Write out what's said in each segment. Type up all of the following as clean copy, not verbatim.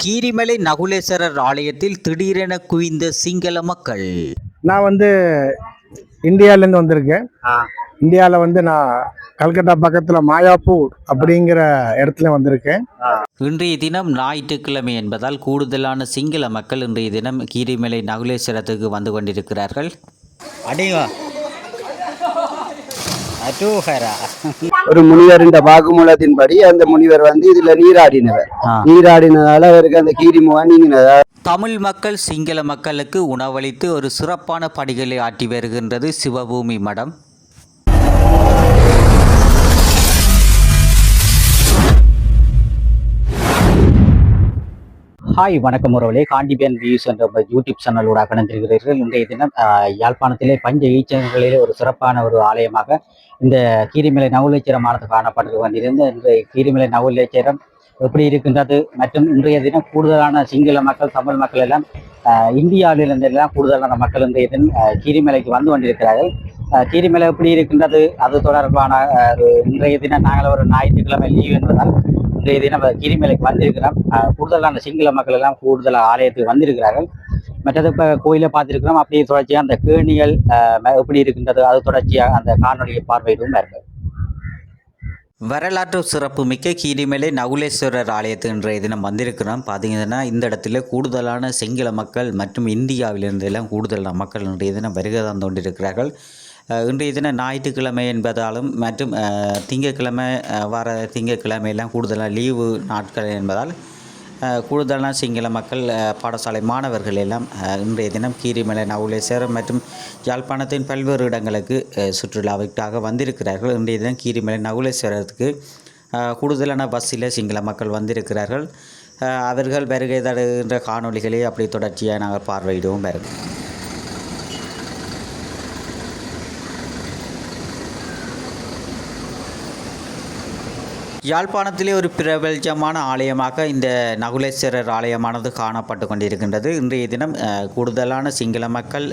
கீரிமலை நகுலேஸ்வரர் ஆலயத்தில் திடீரென குவிந்த சிங்கள மக்கள். நான் இந்தியாவிலேருந்து வந்திருக்கேன். இந்தியாவில் நான் கல்கத்தா பக்கத்தில் மாயாப்பூர் அப்படிங்கிற இடத்துல வந்திருக்கேன். இன்றைய தினம் ஞாயிற்றுக்கிழமை என்பதால் கூடுதலான சிங்கள மக்கள் இன்றைய தினம் கீரிமலை நகுலேஸ்வரத்துக்கு வந்து கொண்டிருக்கிறார்கள். ஒரு முனிவரின் வாக்குமூலத்தின்படி அந்த முனிவர் இதுல நீராடினதால அவருக்கு அந்த கீரிமுகா நீங்கினதா. தமிழ் மக்கள் சிங்கள மக்களுக்கு உணவளித்து ஒரு சிறப்பான பணிகளை ஆற்றி வருகின்றது சிவபூமி மடம். ஹாய், வணக்கம் உறவுகளே. காண்டிபியன் வியூஸ் என்ற யூடியூப் சேனலோட இணைந்திருக்கிறீர்கள். இன்றைய தினம் யாழ்ப்பாணத்திலே பஞ்ச ஈச்சங்களிலே ஒரு சிறப்பான ஒரு ஆலயமாக இந்த கீரிமலை நகுலேச்சரமானது காணப்பட்டு வந்திருந்த இன்றைய கீரிமலை நகுலேச்சரம் எப்படி இருக்கின்றது மற்றும் இன்றைய தினம் கூடுதலான சிங்கள மக்கள் தமிழ் மக்கள் எல்லாம் இந்தியாவிலிருந்தெல்லாம் கூடுதலான மக்கள் இன்றைய தினம் கீரிமலைக்கு வந்து கொண்டிருக்கிறார்கள். கீரிமலை எப்படி இருக்கின்றது அது தொடர்பான இன்றைய தினம் நாங்கள் ஒரு ஞாயிற்றுக்கிழமை லீவ் என்பதால் இன்றைய தினம் கீரிமலைக்கு வந்திருக்கிறோம். கூடுதலான சிங்கள மக்கள் எல்லாம் கூடுதலாக ஆலயத்துக்கு வந்திருக்கிறார்கள். மற்றது இப்போ கோயிலை பார்த்துருக்கிறோம். அப்படியே தொடர்ச்சியாக அந்த கேணிகள் எப்படி இருக்கின்றது அது தொடர்ச்சியாக அந்த காணொலியை பார்வையிடும் இருக்கு. வரலாற்று சிறப்புமிக்க கீரிமலை நகுலேஸ்வரர் ஆலயத்து இன்றைய தினம் வந்திருக்கிறோம். பார்த்தீங்கன்னா இந்த இடத்துல கூடுதலான சிங்கள மக்கள் மற்றும் இந்தியாவிலிருந்து எல்லாம் கூடுதலான மக்கள் இன்றைய தினம் வருகை தந்து கொண்டிருக்கிறார்கள். இன்றைய தினம் ஞாயிற்றுக்கிழமை என்பதாலும் மற்றும் திங்கட்கிழமை வர திங்கட்கிழமையெல்லாம் கூடுதலாக லீவு நாட்கள் என்பதால் கூடுதலான சிங்கள மக்கள் பாடசாலை மாணவர்கள் எல்லாம் இன்றைய தினம் கீரிமலை நகுலேஸ்வரம் மற்றும் யாழ்ப்பாணத்தின் பல்வேறு இடங்களுக்கு சுற்றுலாவிற்காக வந்திருக்கிறார்கள். இன்றைய தினம் கீரிமலை நகுலேஸ்வரத்துக்கு கூடுதலான பஸ்ஸில் சிங்கள மக்கள் வந்திருக்கிறார்கள். அவர்கள் வருகை தருகின்ற காணொலிகளை அப்படி தொடர்ச்சியாக நாங்கள் பார்வையிடுவோம். யாழ்ப்பாணத்திலே ஒரு பிரபலமான ஆலயமாக இந்த நகுலேஸ்வரர் ஆலயமானது காணப்பட்டு கொண்டிருக்கின்றது. இன்றைய தினம் கூடுதலான சிங்கள மக்கள்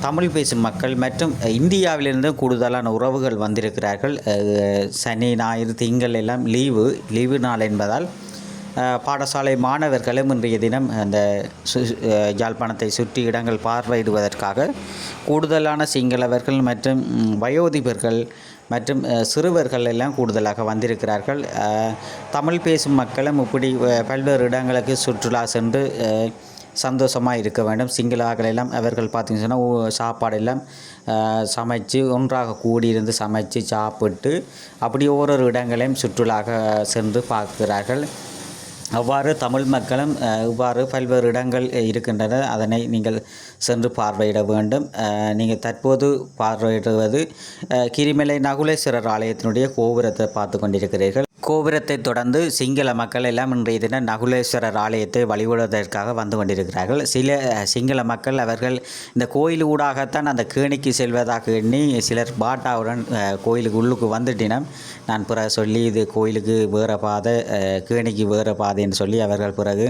தமிழ் பேசும் மக்கள் மற்றும் இந்தியாவிலிருந்து கூடுதலான உறவுகள் வந்திருக்கிறார்கள். சனி ஞாயிறு திங்கள் எல்லாம் லீவு நாள் என்பதால் பாடசாலை மாணவர்களும் இன்றைய தினம் அந்த யாழ்ப்பாணத்தை சுற்றி இடங்கள் பார்வையிடுவதற்காக கூடுதலான சிங்களவர்கள் மற்றும் வயோதிபர்கள் மற்றும் சிறுவர்கள் எல்லாம் கூடுதலாக வந்திருக்கிறார்கள். தமிழ் பேசும் மக்களும் இப்படி பல்வேறு இடங்களுக்கு சுற்றுலா சென்று சந்தோஷமாக இருக்க வேண்டும். சிங்களாக்கள் எல்லாம் அவர்கள் பார்த்திங்கன்னு சொன்னால் சாப்பாடெல்லாம் சமைச்சு ஒன்றாக கூடியிருந்து சமைச்சு சாப்பிட்டு அப்படி ஓரொரு இடங்களையும் சுற்றுலாக சென்று பார்க்கிறார்கள். அவ்வாறு தமிழ் மக்களும் இவ்வாறு பல்வேறு இடங்கள் இருக்கின்றன. அதனை நீங்கள் சென்று பார்வையிட வேண்டும். நீங்கள் தற்போது பார்வையிடுவது கீரிமலை நகுலேஸ்வரர் ஆலயத்தினுடைய கோபுரத்தை பார்த்து கொண்டிருக்கிறீர்கள். கோபுரத்தை தொடர்ந்து சிங்கள மக்கள் எல்லாம் இன்றைய தினம் நகுலேஸ்வரர் ஆலயத்தை வழிபடுவதற்காக வந்து கொண்டிருக்கிறார்கள். சில சிங்கள மக்கள் அவர்கள் இந்த கோயில் ஊடாகத்தான் அந்த கேணிக்கு செல்வதாக எண்ணி சிலர் பாட்டாவுடன் கோயிலுக்கு உள்ளுக்கு வந்துட்டினம் நான் பிறகு சொல்லி இது கோயிலுக்கு வேறு பாதை கேணிக்கு வேறு பாதைன்னு சொல்லி அவர்கள் பிறகு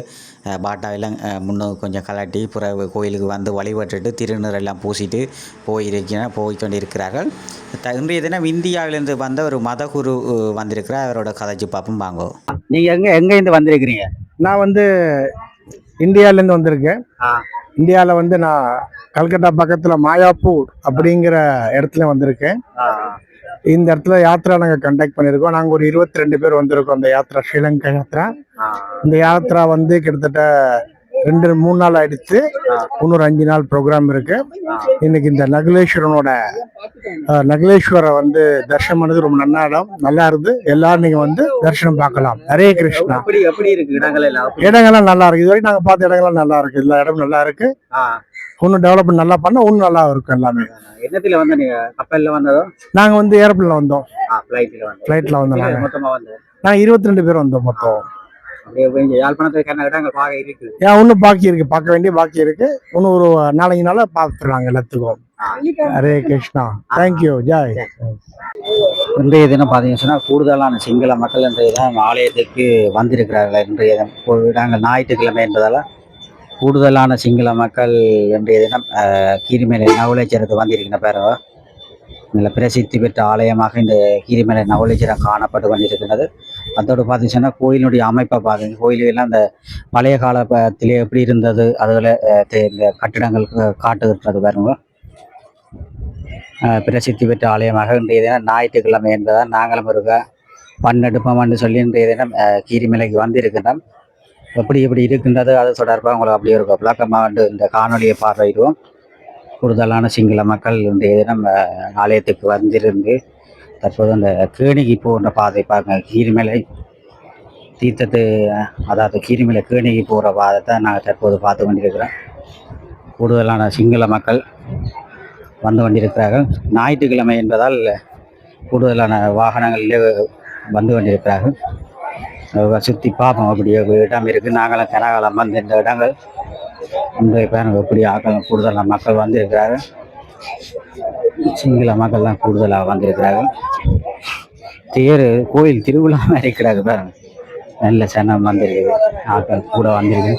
பாட்டாவெல்லாம் முன்னும் கொஞ்சம் கலட்டி பிறகு கோயிலுக்கு வந்து வழிபட்டுட்டு திருநீரெல்லாம் பூசிட்டு போய்கொண்டிருக்கிறார்கள். இன்றைய தினம் இந்தியாவிலிருந்து வந்த ஒரு மதகுரு வந்திருக்கிறார். அவரோட கதைச்சு பார்ப்போம் வாங்க. நீங்கள் எங்கேருந்து வந்திருக்கிறீங்க? நான் இந்தியாவிலேருந்து வந்திருக்கேன். இந்தியாவில் நான் கல்கத்தா பக்கத்தில் மாயாப்பூர் அப்படிங்கிற இடத்துல வந்திருக்கேன். இந்த இடத்துல யாத்திரா நாங்கள் கண்டக்ட் பண்ணியிருக்கோம். நாங்கள் ஒரு 22 பேர் வந்திருக்கோம். அந்த யாத்திரா ஸ்ரீலங்கா யாத்திரா. இந்த யாத்திரா கிட்டத்தட்ட 2-3 நாள் ஆயிடுச்சு. இன்னொரு 5 நாள் ப்ரோக்ராம் இருக்கு. இன்னைக்கு இந்த நகுலேஸ்வரை தரிசனம் பண்ணது ரொம்ப நல்லா இருந்து எல்லாரும் நீங்க தரிசனம் பார்க்கலாம். ஹரே கிருஷ்ணா. இடங்கள்லாம் நல்லா இருக்கு. இதுவரைக்கும் நாங்க பார்த்த இடங்கள்லாம் நல்லா இருக்கு. எல்லா இடமும் நல்லா இருக்கு. இன்னும் டெவலப்மெண்ட் நல்லா பண்ணா இன்னும் நல்லா இருக்கும் எல்லாமே. என்னத்துல நீங்க கப்பல்ல வந்ததோ? நாங்க ஏரோப்ளேன்ல வந்தோம். ஃபிளைட்ல வந்தோம். நாங்க 22 பேர் வந்தோம் மொத்தம். இன்னும் பாக்கி இருக்கு, பார்க்க வேண்டிய பாக்கி இருக்கு. இன்னும் ஒரு 4-5 நாள பார்த்துருவாங்க எல்லாத்துக்கும். ஹரே கிருஷ்ணா. தேங்க்யூ. ஜாய். இன்றைய தினம் பார்த்தீங்கன்னா கூடுதலான சிங்கள மக்கள் இன்றைய தினம் ஆலயத்துக்கு வந்திருக்கிறார்கள். இன்றைய தினம் நாங்கள் ஞாயிற்றுக்கிழமை என்பதால் கூடுதலான சிங்கள மக்கள் இன்றைய தினம் கீரிமலை நகுலேஸ்வரத்துக்கு வந்திருக்கின்ற பேரவா நல்ல பிரசித்தி பெற்ற ஆலயமாக இந்த கீரிமலை நகுலேஸ்வரம் காணப்பட்டு கொண்டிருக்கிறது. அதோடு பார்த்தீங்கன்னா கோயிலுடைய அமைப்பை பாருங்க. கோயிலெல்லாம் அந்த பழைய காலத்திலே எப்படி இருந்தது அதில் இந்த கட்டிடங்கள் காட்டுகிறது பாருங்க. பிரசித்தி பெற்ற ஆலயமாக இன்றைய தினம் ஞாயிற்றுக்கிழமை என்பதால் நாங்களும் இருக்க பண்ணெடுப்போம்னு சொல்லி இன்றைய தினம் கீரிமலைக்கு வந்திருக்கிறோம். எப்படி இருக்கின்றது அது தொடர்பாக உங்களுக்கு அப்படி ஒரு விளக்கமாக இந்த காணொலியை பார்வையிடுவோம். கூடுதலான சிங்கள மக்கள் இன்றைய தினம் ஆலயத்துக்கு வந்திருந்து தற்போது அந்த கேணிக்கு போகிற பாதை பார்க்க கீரிமலை தீர்த்தத்து அதாவது கீரிமலை கேணிக்கு போகிற பாதை நாங்கள் தற்போது பார்த்து கொண்டிருக்கிறோம். கூடுதலான சிங்கள மக்கள் வந்து கொண்டிருக்கிறார்கள். ஞாயிற்றுக்கிழமை என்பதால் கூடுதலான வாகனங்களிலே வந்து கொண்டிருக்கிறார்கள். சுற்றி பார்ப்போம். அப்படி இடம் இருக்குது. நாங்களும் கனகாலம் வந்து இந்த இடங்கள் இந்த பேருக்கு எப்படி ஆக்கள் கூடுதலான மக்கள் வந்திருக்கிறார்கள். சிங்கள மக்கள் தான் கூடுதலாக வந்திருக்கிறார்கள். தேர் கோயில் திருவிழா இருக்கிறாங்க பாருங்க. நல்ல சனம் வந்திருக்குது. ஆக்கள் கூட வந்திருக்கு.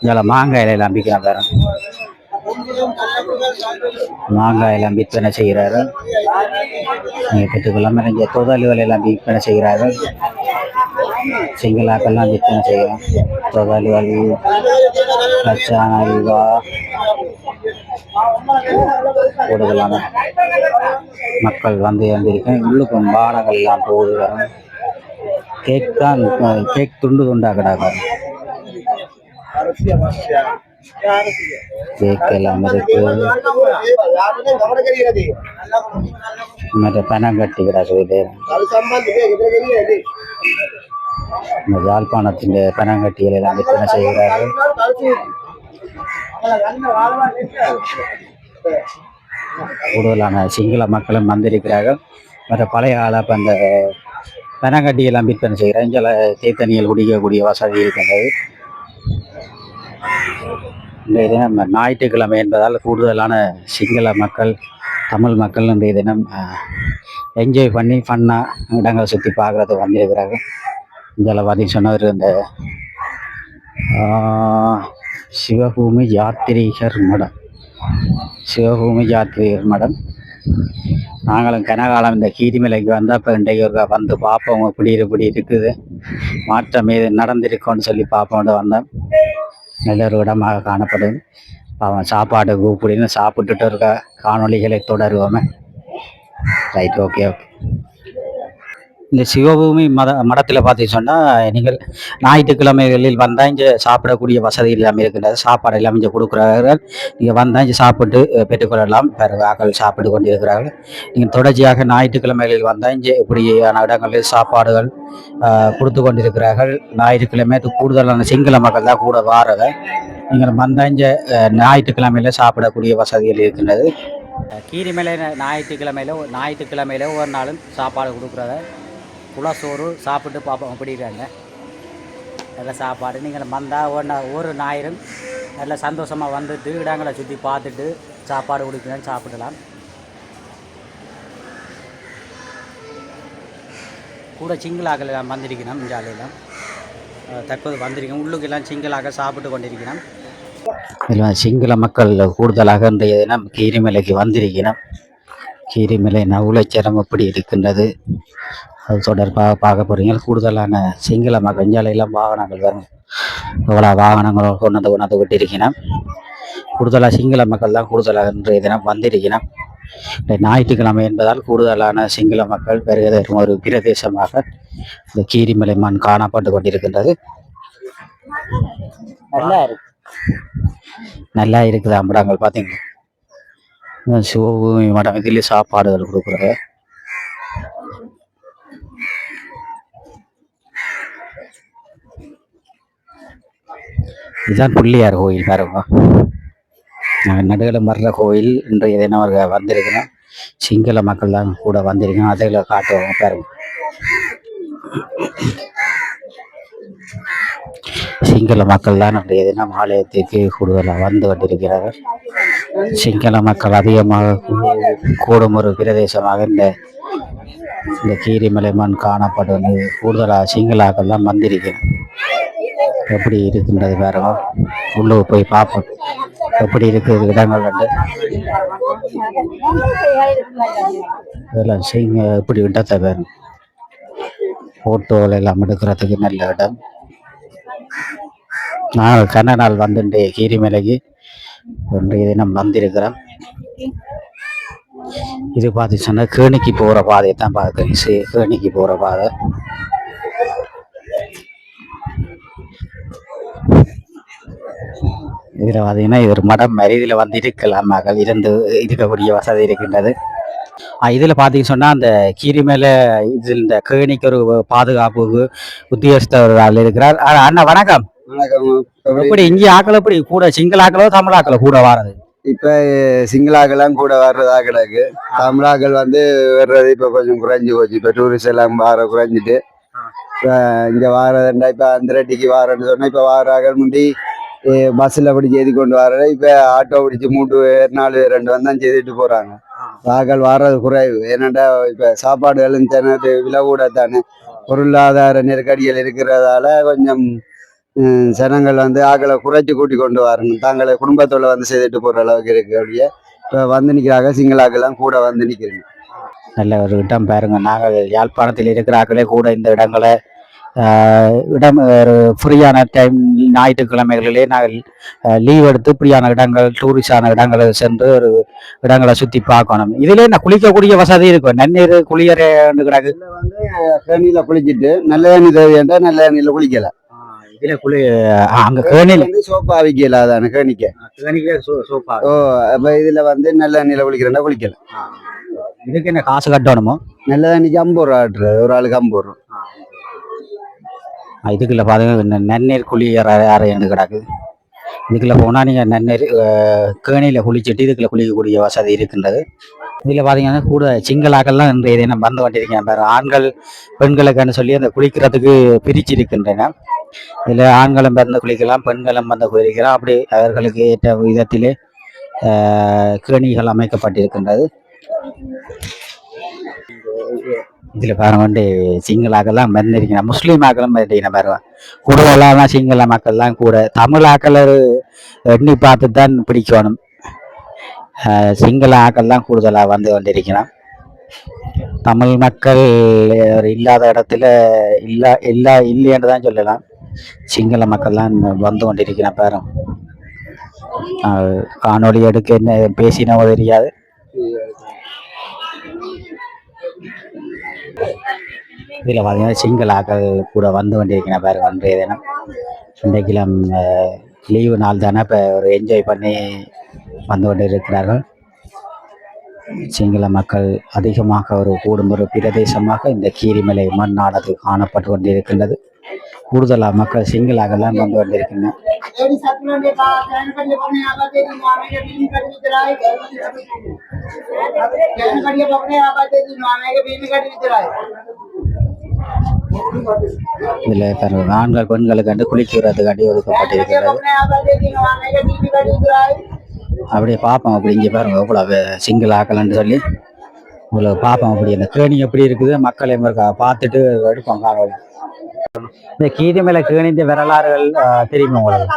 இதில் மாங்காய் எல்லாம் விற்கிறான் பாருங்க. மாங்காய் எல்லாம் விற்பனை செய்கிறார்கள். பெற்றுக்கொள்ளாம நிறைய தொழில்கள் எல்லாம் விற்பனை செய்கிறார்கள். சிங்களாக்கெல்லாம் விற்பனை செய்கிறோம். தொழில்கள் லட்சான அல்வா கூடுதலான மக்கள் வந்து வந்திருக்கேன். உள்ளுக்கும் பானங்கள் எல்லாம் போகுது வரும். கேக் தான் கேக் துண்டு கிடாக்காரு. கேக் எல்லாம் இருக்கு. மற்ற பணம் கட்டி கிடக்குது. இந்த யாழ்ப்பாணத்தின் பனங்கட்டிகள் எல்லாம் விற்பனை செய்கிறார்கள். கூடுதலான சிங்கள மக்களும் வந்திருக்கிறார்கள். மற்ற பழைய ஆளாப்ப அந்த பனங்கட்டியெல்லாம் விற்பனை செய்கிறாங்க. சில தேத்தனியில் குடிக்கக்கூடிய வசதி இருக்கின்றது. இன்றைய தினம் ஞாயிற்றுக்கிழமை என்பதால் கூடுதலான சிங்கள மக்கள் தமிழ் மக்கள் இன்றைய தினம் என்ஜாய் பண்ணி ஃபன்னாக இடங்களை சுற்றி பார்க்குறதுக்கு வந்திருக்கிறார்கள். இதில் பார்த்தீங்கன்னு சொன்னவர் இந்த சிவபூமி யாத்திரிகர் மடம். சிவபூமி யாத்திரிகர் மடம். நாங்களும் கனகாலம் இந்த கீரிமலைக்கு வந்தால் இப்போ இன்றைக்கு ஒரு வந்து பார்ப்போம் இப்படி இருக்குது மாற்றம் ஏது நடந்திருக்கோன்னு சொல்லி பார்ப்போம் வந்தோம். நல்ல ஒரு இடமாக காணப்படுது. அவன் சாப்பாடு கூப்பிடுன்னு சாப்பிட்டுட்டு இருக்க காணொலிகளை தொடருவோமே. Right, okay. இந்த சிவபூமி மடத்தில் பார்த்தீங்கன்னு சொன்னால் நீங்கள் ஞாயிற்றுக்கிழமைகளில் வந்தால் இங்கே சாப்பிடக்கூடிய வசதி இல்லாமல் இருக்கின்றது. சாப்பாடு எல்லாம் இங்கே கொடுக்குறார்கள். நீங்கள் வந்தால் இங்கே சாப்பிட்டு பெற்றுக்கொள்ளலாம். பிறகு ஆக்கள் சாப்பிட்டு கொண்டு இருக்கிறார்கள். நீங்கள் தொடர்ச்சியாக ஞாயிற்றுக்கிழமைகளில் வந்தால் இங்கே இப்படியான இடங்களில் சாப்பாடுகள் கொடுத்து கொண்டிருக்கிறார்கள். ஞாயிற்றுக்கிழமை கூடுதலான சிங்கள மக்கள் தான் கூட வாரதை. நீங்கள் வந்தால் இங்கே ஞாயிற்றுக்கிழமையில் சாப்பிடக்கூடிய வசதிகள் இருக்கின்றது. கீரிமலை ஞாயிற்றுக்கிழமையில் ஒவ்வொரு நாளும் சாப்பாடு கொடுக்குறத குலசோறு சாப்பிட்டு பார்ப்போம் அப்படிங்கிறாங்க. நல்ல சாப்பாடு. நீங்கள் வந்தால் ஒரு ஞாயிறும் நல்ல சந்தோஷமாக வந்துட்டு இடங்களை சுற்றி பார்த்துட்டு சாப்பாடு கொடுக்குறேன்னு சாப்பிடலாம். கூட சிங்களாக்கள் எல்லாம் வந்திருக்கணும். இஞ்சாலையெல்லாம் தற்போது வந்திருக்கோம். உள்ளுக்கெல்லாம் சிங்களாக சாப்பிட்டு கொண்டிருக்கிறோம். இதில் சிங்கள மக்கள் கூடுதலாக இன்றைய தினம் கீரிமலைக்கு வந்திருக்கிறோம். கீரிமலை நவுலச்சரம் எப்படி இருக்கின்றது அது தொடர்பாக பார்க்க போகிறீங்க. கூடுதலான சிங்கள மக்கள் இஞ்சாலையெல்லாம் வாகனங்கள் வரும். இவ்வளோ வாகனங்கள் கொண்டு விட்டு இருக்கிறோம். கூடுதலாக சிங்கள மக்கள் தான் கூடுதலாக இன்றைய தினம் வந்திருக்கிறோம். ஞாயிற்றுக்கிழமை என்பதால் கூடுதலான சிங்கள மக்கள் வருகிற ஒரு பிரதேசமாக இந்த கீரிமலை மண் காணப்பட்டு கொண்டிருக்கின்றது. நல்லா இருக்குது அம்படங்கள் பார்த்தீங்கன்னா. சிவபூமி மடம் இதிலே சாப்பாடுகள் கொடுக்குறாங்க. இதுதான் பிள்ளையார் கோயில் பாருங்க. நடுவில் மர்ற கோயில் இன்றைய தினம் அவர்கள் வந்திருக்கணும். சிங்கள மக்கள் தான் கூட வந்திருக்கணும். அதில் காட்டுவாங்க பாருங்க. சிங்கள மக்கள் தான் இன்றைய தினம் ஆலயத்திற்கு கூடுதலாக வந்து கொண்டிருக்கிறார்கள். சிங்கள மக்கள் அதிகமாக கூடும் ஒரு பிரதேசமாக இந்த கீரிமலை மண் காணப்படுவது. கூடுதலாக சிங்களாக்கள் தான் வந்திருக்கிறேன். எப்படி இருக்கின்றது பாருங்க. உள்ளே போய் பார்ப்போம் எப்படி இருக்குது இடங்கள் வந்து. இதெல்லாம் செய்யுங்க எப்படி இடத்தை பாருங்க. ஃபோட்டோவில் எல்லாம் எடுக்கிறதுக்கு நல்ல இடம். நான் கன நாள் வந்துட்டு கீரிமலைக்கு இன்றைய தினம் வந்திருக்கிறேன். இது பார்த்து சொன்னால் கேணிக்கு போகிற பாதையை தான் பார்க்குறேன். கேணிக்கு போகிற பாதை. இதில் பார்த்தீங்கன்னா இது ஒரு மடம் மாதிரி இதில் வந்து இருக்கலாம், மகள் இருந்து இருக்கக்கூடிய வசதி இருக்கின்றது. இதில் பார்த்தீங்கன்னு சொன்னால் அந்த கீரிமலை இதில் இந்த கேணிக்கு ஒரு பாதுகாப்புக்கு உத்தியோகஸ்தர் ஆள் இருக்கிறார். அண்ணா வணக்கம். வணக்கம். எப்படி இங்கே ஆக்கள் எப்படி கூட சிங்கள ஆக்களோ தமிழ் ஆக்களோ கூட வாரது? இப்ப சிங்களாக்கெல்லாம் கூட வர்றதா கிடக்கு. தமிழாக்கள் வந்து வர்றது இப்ப கொஞ்சம் குறைஞ்சி போச்சு. இப்ப டூரிஸ்ட் எல்லாம் வார குறைஞ்சிட்டு இப்ப இங்க வாரதுண்டா இப்ப அந்தரட்டிக்கு வாரன்னு சொன்னா இப்ப வாராக்கள் முந்தி பஸ்ல பிடிச்சி ஏதி கொண்டு வர்றது. இப்ப ஆட்டோ பிடிச்சி 3-4 2 வந்தான் செய்துட்டு போறாங்க. ஆக்கள் வாரது குறைவு. ஏன்னாண்டா இப்ப சாப்பாடுகளும் விலை கூட தானே, பொருளாதார நெருக்கடிகள் இருக்கிறதால கொஞ்சம் ஜனங்கள் வந்து ஆக்களை குறைச்சி கூட்டி கொண்டு வரணும். தாங்களை குடும்பத்தோட வந்து செய்துட்டு போற அளவுக்கு இருக்கு. அப்படியே இப்ப வந்து நிக்கிறாங்க, சிங்களாக்கெல்லாம் கூட வந்து நிக்கிறீங்க. நல்ல ஒரு இடம் பாருங்க. நாங்கள் யாழ்ப்பாணத்தில் இருக்கிற ஆக்களே கூட இந்த இடங்களை இடம் ஒரு ஃப்ரீயான டைம் ஞாயிற்றுக்கிழமைகளிலே நாங்கள் லீவ் எடுத்து ஃப்ரீயான இடங்கள் டூரிஸ்டான இடங்களை சென்று ஒரு இடங்களை சுற்றி பார்க்கணும். இதுல நான் குளிக்கக்கூடிய வசதி இருக்கும். நன்னீர் குளியற கிடக்கு. வந்து கேணியில குளிச்சுட்டு நல்ல தண்ணி தேவையாண்டா நல்ல தண்ணியில குளிக்கலாம். இதுல அங்க கேணில வந்து சோப்பா விக்கல அதான கேணிக்க சோப்பா. ஓ அப்ப இதுல வந்து நல்ல தண்ணியில குளிக்கிறேன்டா குளிக்கலாம். இதுக்கு என்ன காசு கட்டணுமோ? நல்ல தண்ணிக்கு 50 ரூபா ஆட்டுறது, ஒரு ஆளுக்கு 50 ரூபா. இதுக்குள்ள பாத்தீங்கன்னா நன்னீர் குளியற அறைன்னு கிடக்கு. இதுக்குள்ள போனா நீங்க நன்னீர் கேணியில குளிச்சுட்டு இதுக்குள்ள குளிக்கக்கூடிய வசதி இருக்கின்றது. இதுல பாத்தீங்கன்னா கூட சிங்களாக்கள்லாம் இன்றைய தினம் வந்து கொண்டிருக்கேன். ஆண்கள் பெண்களுக்குன்னு சொல்லி அந்த குளிக்கிறதுக்கு பிரிச்சு இருக்கின்றன. இதுல ஆண்களும் வந்து குளிக்கலாம், பெண்களும் வந்து குளிக்கலாம். அப்படி அவர்களுக்கு ஏற்ற விதத்திலே கேணிகள் அமைக்கப்பட்டிருக்கின்றது. இதுல பாருங்க வந்து சிங்களாக்கெல்லாம் மறந்துருக்கீங்க, முஸ்லீம் ஆக்களும் மறந்துருக்கீங்க பாருங்க. கூடுதலான சிங்கள மக்கள்லாம் கூட தமிழ் ஆக்கள் எண்ணி பார்த்து தான் பிடிக்கணும். சிங்கள ஆக்கள்லாம் கூடுதலாக வந்து கொண்டிருக்கிறான். தமிழ் மக்கள் இல்லாத இடத்துல இல்லைன்னு தான் சொல்லலாம். சிங்கள மக்கள்லாம் வந்து கொண்டிருக்கிறான் பாருங்க. காணொலி எடுக்க என்ன பேசினவோ தெரியாது. இதில் பார்த்தீங்கன்னா சிங்கள ஆக்கள் கூட வந்து கொண்டிருக்கிறேன் பாருங்க. அன்றைய தினம் இன்றைக்கெல்லாம் லீவு நாள் தானே, இப்போ ஒரு என்ஜாய் பண்ணி வந்து கொண்டு இருக்கிறார்கள். சிங்கள மக்கள் அதிகமாக ஒரு கூடும் ஒரு பிரதேசமாக இந்த கீரிமலை மண்ணானது காணப்பட்டு கொண்டிருக்கின்றது. கூடுதலாக மக்கள் சிங்களாகலாம் வந்து கொண்டிருக்கின்றனர். இதுல ஆண்கள் பெண்களுக்கு கண்டு குளிக்கிறதுக்காண்டி ஒதுக்கப்பட்டிருக்கிறது. அப்படியே பார்ப்போம். அப்படி இங்கே பாருங்க எவ்வளவு சிங்கிள் ஆக்கலன்னு சொல்லி இவ்வளவு பார்ப்போம். அப்படி அந்த கேணி எப்படி இருக்குது மக்களை பார்த்துட்டு எடுப்போம் காணொலி. இந்த கீரிமலை கேணிந்த வரலாறுகள் தெரியுமா உங்களுக்கு?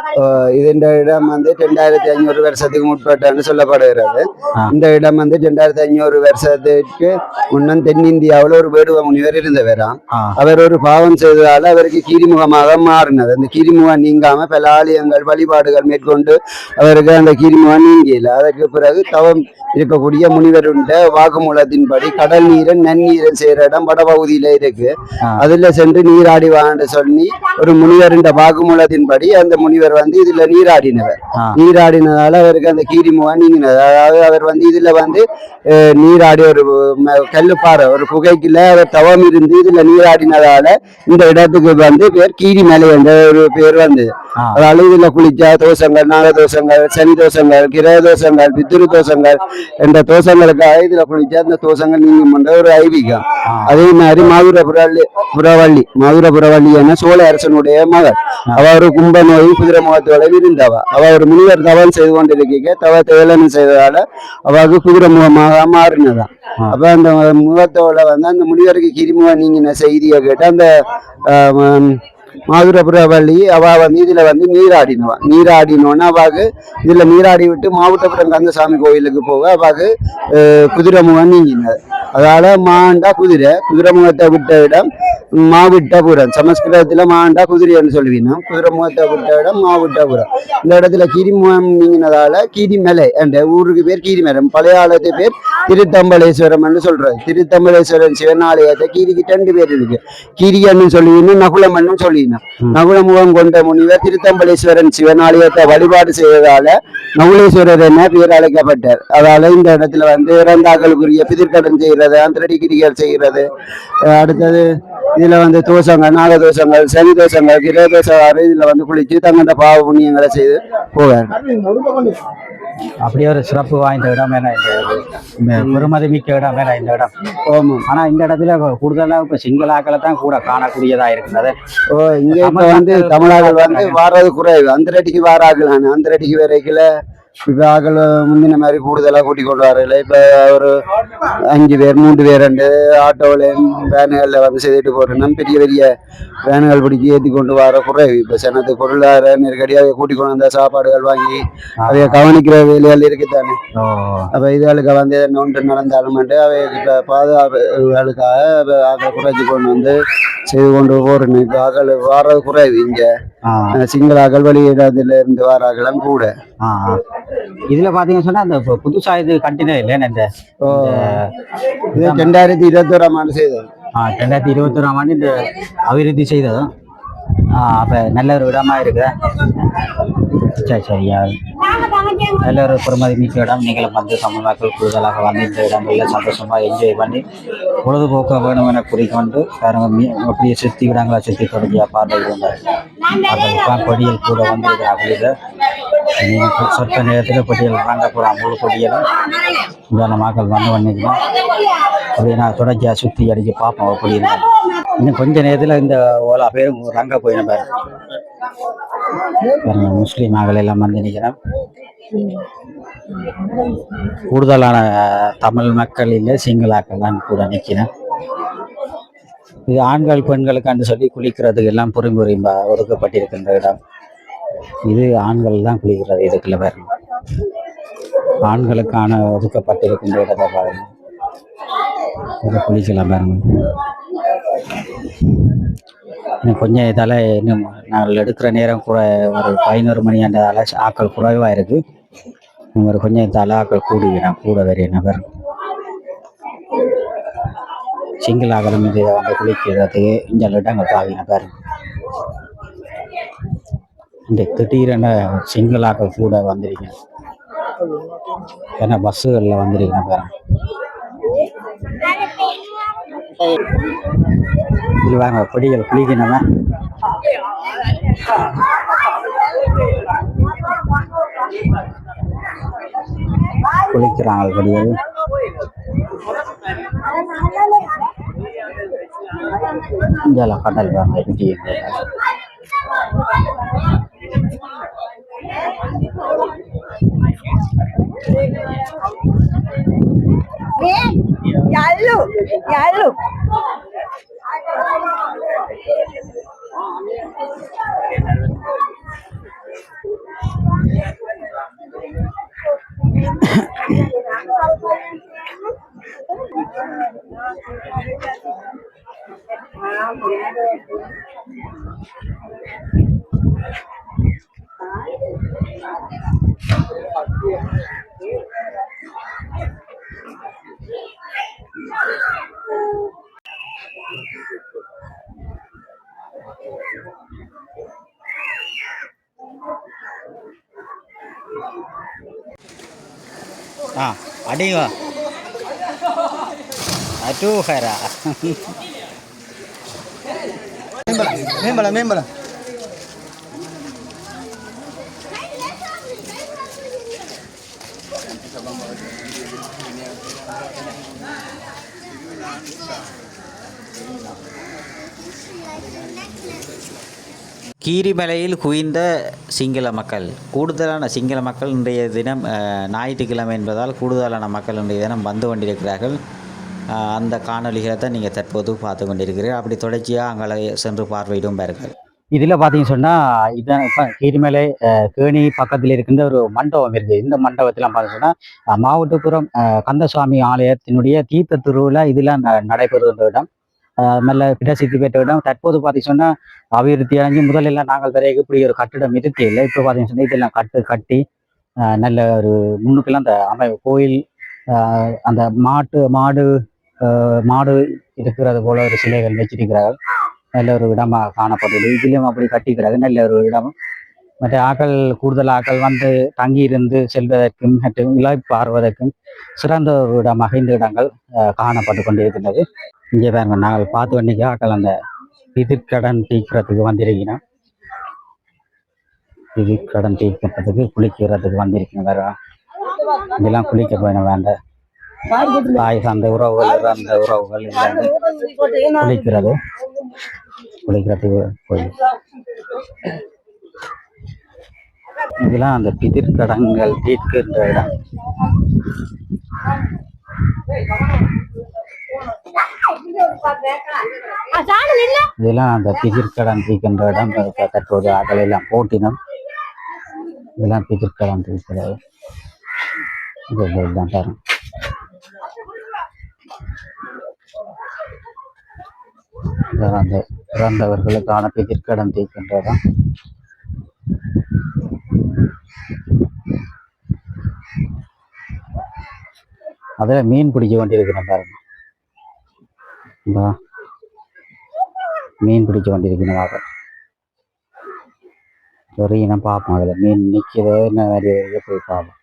இந்த இடம் வந்து 2500 வருஷத்துக்கு முற்பட்டன்னு சொல்லப்படுகிறது. இந்த இடம் வந்து 2500 வருஷத்துக்கு முன்னம் தென்னிந்தியாவில் ஒரு வேடுவ முனிவர் இருந்தவராம். அவர் ஒரு பாவம் செய்ததால அவருக்கு கீரிமுகமாக மாறினது. அந்த கீரிமுகம் நீங்காம பல ஆலயங்கள் வழிபாடுகள் மேற்கொண்டு அவருக்கு அந்த கீரிமுகம் நீங்கல. அதற்கு பிறகு தவம் இருக்கக்கூடிய முனிவருண்ட வாக்குமூலத்தின்படி கடல் நீரன் நன்னீரன் செய்யற இடம் வடபகுதியில இருக்கு. அதுல சென்று நீராடி வான்னு சொல்லி ஒரு முனிவருண்ட வாக்குமூலத்தின்படி அந்த முனிவர் வந்து இதுல நீராடினதால அவருக்கு அந்த கீரிமுகம் நீங்கினது. அதாவது அவர் வந்து இதுல வந்து நீராடி ஒரு கல்லுப்பாறை ஒரு குகைக்குள்ள அவர் தவம் இருந்து இதுல நீராடினதால இந்த இடத்துக்கு வந்து பேர் கீரிமலை என்ற ஒரு பேர் வந்தது. அதாவது இதுல குளிச்சா தோஷங்கள், நாகதோஷங்கள், சனி தோஷங்கள், கிரக தோஷங்கள், பித்ரு தோஷங்கள் என்ற தோஷங்களுக்காக இதுல குளிச்சா அந்த தோஷங்கள் நீங்கும் ஒரு ஐதீகம். அதே மாதிரி மாதுரபுரவள்ளி என சோழ அரசனுடைய மகள். அவ ஒரு கும்ப நோய் குதிரை முகத்தோட இருந்தவ. அவ ஒரு முனிவர் தவம் செய்து கொண்டிருக்க தவத்தை ஏளனம் செய்ததால அவருக்கு குதிரை முகமாக மாறினதான். அப்ப அந்த முகத்தோட வந்து அந்த முனிவருக்கு கிரிமுக நீங்கின செய்தியை கேட்டு அந்த மாதுரபுரவள்ளி அவ வந்து இதுல வந்து நீராடினோன்னா அவாக்கு இதுல நீராடி விட்டு மாவட்டபுரம் கந்தசாமி கோயிலுக்கு போக அவாக்கு குதிரை முகம் நீங்கினது. அதால மாண்டா குதிரை முகத்தை விட்ட இடம் மாவிட்டபுரம். சமஸ்கிருதத்துல மாண்டா குதிரைன்னு சொல்லுவீங்க. குதிரை முகத்தை விட்ட இடம் மாவிட்டபுரம். இந்த இடத்துல கிரிமுகம் நீங்கினதால கிரிமலை என்ற ஊருக்கு பேர் கிரிமலை. பழைய காலத்து பேர் திருத்தம்பலேஸ்வரம் சொல்றது. திருத்தம்பலேஸ்வரன் சிவன் ஆலயத்தை கீரிக்கு 2 பேர் இருக்கு. கீரியன்னு சொல்லுவீங்க, நகுலமன்னு சொல்லுவீங்க. நகுலமுகம் கொண்ட முனிவர் திருத்தம்பலேஸ்வரன் சிவன் ஆலயத்தை வழிபாடு செய்வதால நகுலேஸ்வரர் என்ன பேர் அழைக்கப்பட்டார். அதால இந்த இடத்துல வந்து இறந்தாக்களுக்குரிய பிதிர்கடன் செய்யறது, அந்தரடி கிரிகள் செய்யறது, அடுத்தது இதுல வந்து தோஷங்கள், நாகதோஷங்கள், சனி தோஷங்கள், கிரக தோஷம் இதுல வந்து குளிச்சு தங்கண்ட பாவ புண்ணியங்களை செய்து போவார். அப்படியே ஒரு சிறப்பு வாய்ந்த இடம் என இந்த பெருமதி மிக்க இடம் என இந்த இடம். ஆனா இந்த இடத்துல கூடுதலா இப்ப சிங்களாக்களை தான் கூட காணக்கூடியதா இருக்கிறது. இங்க இப்ப வந்து தமிழர்கள் வந்து வாரது குறைவு. அந்தரடிக்கு வாராகலான்னு அந்தரடிக்கு வரைக்கல இப்ப ஆக்கள் முந்தின மாதிரி கூடுதலா கூட்டி கொண்டு வரல. இப்ப ஒரு 5 பேர் 3 பேர் 2 ஆட்டோல வேனுகள்ல வந்து செய்துட்டு போறோம்னா பெரிய பெரிய வேனுகள் பிடிச்சி ஏற்றி கொண்டு வர குறைவு. இப்ப சனத்து பொருளாதார நெருக்கடியாக கூட்டி கொண்டு வந்த சாப்பாடுகள் வாங்கி அவைய கவனிக்கிற வேலைகள் இருக்குதானே. அப்ப இதுகளுக்கு வந்து ஒன்று நடந்தாலும் அவைய இப்ப பாதுகாப்புகளுக்காக ஆக்களை குறைச்சி கொண்டு வந்து செய்து கொண்டு போறேன். இப்ப ஆக்கள் வாரது குறைவு. இங்க சிங்களாக்கள் வெளியிடத்துல இருந்து வாராக்களும் கூட. இதுல பாத்தீங்கன்னு சொன்னா அந்த புதுசா இது கண்டினியூ இல்லைன்னு இந்த 2021ஆம் ஆண்டு செய்தது. 2021ஆம் ஆண்டு இந்த அபிவிருத்தி செய்ததும் அப்ப நல்ல ஒரு இடமா இருக்கு. சரியா நல்ல ஒரு பெருமதி மிக்க இடம். நீங்களும் வந்து தமிழ் மக்கள் கூடுதலாக வந்து இந்த இடங்கள்ல சந்தோஷமா என்ஜாய் பண்ணி பொழுதுபோக்க வேணும் என குறிக்கொண்டு அப்படியே சுற்றி இடங்களை சுற்றி தொடங்கிய பார்வையில் கொடியல் கூட வந்திருக்கிறாங்க. சொற்ப நேரத்தில் கொடியல் வாங்க போகிறான். முழு கொடியலும் இதான மக்கள் வந்து பண்ணிக்கலாம். அப்படின்னா தொடர்ச்சியாக சுற்றி அடிச்சு பார்ப்போம். அப்படி இன்னும் கொஞ்ச நேரத்தில் இந்த ஓலா பேரும் ரங்க போயின பாருங்க. முஸ்லீம் மகள் எல்லாம் வந்து நிற்கிறேன். கூடுதலான தமிழ் மக்கள் இல்லை, சிங்களாக்கள் தான் கூட நிற்கிறேன். இது ஆண்கள் பெண்களுக்கு சொல்லி குளிக்கிறதுக்கு எல்லாம் புரிமுறை ஒதுக்கப்பட்டிருக்கின்ற இடம். இது ஆண்கள் தான் குளிக்கிறது. இதுக்குள்ள பாருங்க, ஆண்களுக்கான ஒதுக்கப்பட்டிருக்கின்ற இடத்தை பாருங்க. இதை குளிக்கலாம் பாருங்க. இன்னும் கொஞ்சம் இதால இன்னும் நாங்கள் எடுக்கிற நேரம் கூட ஒரு 11 மணி அந்த ஆக்கள் குறைவா இருக்கு. ஒரு கொஞ்சம் இதால ஆக்கள் கூட வரைய நபர் சிங்கிள் ஆகலம் இது வந்து குளிக்கிறது இந்த இடங்கள் பாவின பாருங்க. இந்த திடீரென சிங்கிள் ஆக்கள் கூட வந்திருக்கேன். ஏன்னா பஸ்ஸுகளில் வந்திருக்கேன் பாருங்க. இது வாங்க கொடிகள் குளிக்கணுமா. குளிக்கிறாங்க கொடிகள். இங்கே கடல் வாங்க குட்டி Yalu. அடிவா அட்டூஹரா மேம்பலம் கீரிமலையில் குவிந்த சிங்கள மக்கள். கூடுதலான சிங்கள மக்கள் இன்றைய தினம் ஞாயிற்றுக்கிழமை என்பதால் கூடுதலான மக்கள் இன்றைய தினம் வந்து கொண்டிருக்கிறார்கள். அந்த காணொலிகளை தான் நீங்கள் தற்போது பார்த்து கொண்டிருக்கிறீர்கள். அப்படி தொடர்ச்சியாக அங்கே சென்று பார்வையிடும் பாருங்கள். இதில் பார்த்தீங்கன்னு சொன்னால் இதான் இப்போ கீரிமலை கேணி பக்கத்தில் இருக்கின்ற ஒரு மண்டபம் இருக்குது. இந்த மண்டபத்தில் பார்த்தீங்கன்னா மாவட்டபுரம் கந்தசுவாமி ஆலயத்தினுடைய தீர்த்த திருவிழா இதெல்லாம் நடைபெறுகின்ற இடம். நல்ல பிரசித்தி பெற்ற இடம். தற்போது பார்த்தீங்கன்னா அபிவிருத்தி அடைஞ்சு முதலெல்லாம் நாங்கள் வரைக்கும் இப்படி ஒரு கட்டிடம் இருக்கே இல்லை. இப்போ பார்த்தீங்கன்னா இதெல்லாம் கட்டி நல்ல ஒரு முன்னுக்கெல்லாம் அந்த கோயில் அந்த மாடு இருக்கிறது போல ஒரு சிலைகள் வச்சிருக்கிறார்கள். நல்ல ஒரு இடமா காணப்படுது. இதுலயும் அப்படி கட்டிக்கிறாங்க. நல்ல ஒரு இடம். மற்ற கூடுதல் ஆக்கள் வந்து தங்கி இருந்து செல்வதற்கும் மற்றும் இளைப்பாறுவதற்கும் சிறந்த ஒரு இடமாக இந்த இடங்கள் காணப்பட்டு கொண்டிருக்கின்றது. இங்கே பாருங்க, நாங்கள் பார்த்து வண்டிக்கு ஆக்கள் அந்த பிதிர்கடன் தீக்கிறதுக்கு வந்திருக்கிறோம். பிதிர்கடன் தீக்கிறதுக்கு குளிக்கிறதுக்கு வந்திருக்கணும். வேற இதெல்லாம் குளிக்க போயின வேண்டாம். தாய் அந்த உறவுகள் குளிக்கிறதுக்கு போய் இதெல்லாம் அந்த பிதிர்கடன்கள் தீர்க்கின்ற இடம். இதெல்லாம் அந்த பிதிர்கடன் தீர்க்கின்ற இடம். தற்போது ஆக்கள் எல்லாம் போட்டினம். இதெல்லாம் பிதிர்கடன் தீர்க்கிறது. இதுதான் பாருங்க. அந்த இறந்தவர்களுக்கான பிதிர்கடன் தீர்க்கின்றதான். அதில் மீன் பிடிக்க வேண்டியிருக்கிறேன் பாருங்க. மீன் பிடிக்க வேண்டியிருக்கிறேன். ஒரு இனம் பார்ப்போம். அதில் மீன் நிற்கிறது என்ன வேறு போய் பார்ப்போம்.